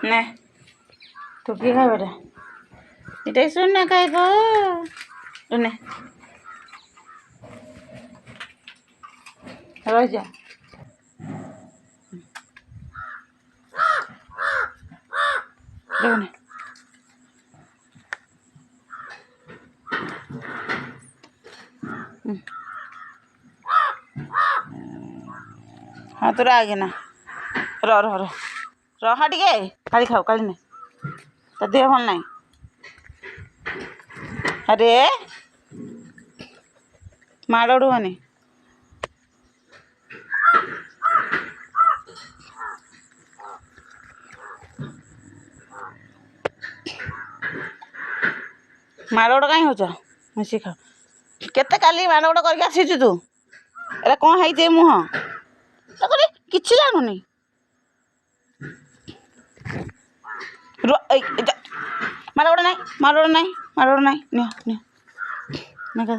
নে টুকি খাবে এটা এটাই শুন না খাইব নে রয়ে দেখুন हाँ तोरा आगे ना रह रह रह रह टे काली खाओ काली नहीं तो देह भल नहीं अरे माड़ उड़ुनि माड़ उड़ कहीं हो मिसी खाओ केते काली माड़ उड़ करके आसीचु तू एरा कौन है मुह किसी जानूनी माड़ उड़ नहीं माड़ उड़ नहीं माड़ उड़ नहीं निह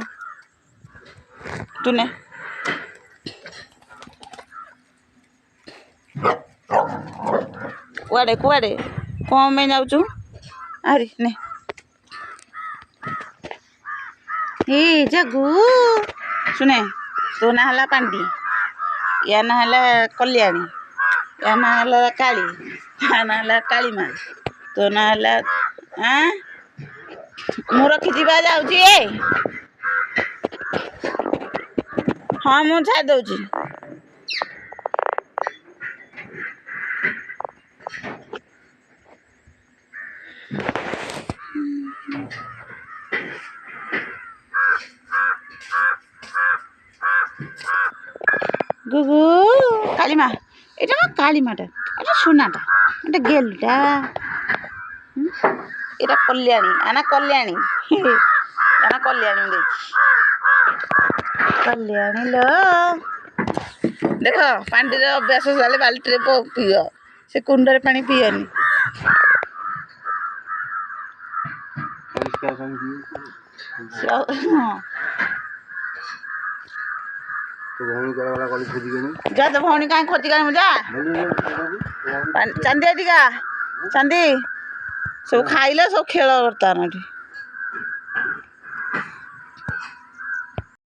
तू ने कुआड़े कुआड़े कौन में जाऊँ अरे ने ए जगू सुने तो ना हला पांडी या ना हला कल्याणी या ना हला काली या ना हला काली माँ तो ना हला हाँ मु रखी जाऊँगी हाँ मु छाड़ दौची गुगु कालीमा এটা না কালীমাটা এটা সোনাটা এটা গেলটা এটা কল্যাণী আনা কল্যাণী আনা কল্যাণী দেখি কল্যাণী লো দেখো পানির অভ্যাস চালে বালতিরে পিও সে কুণ্ডরে পানি পিওনি जा तो भौणी कहीं खोजी कर जा चांदी टिका चांदी सब खाइले सब खेल बर्तमान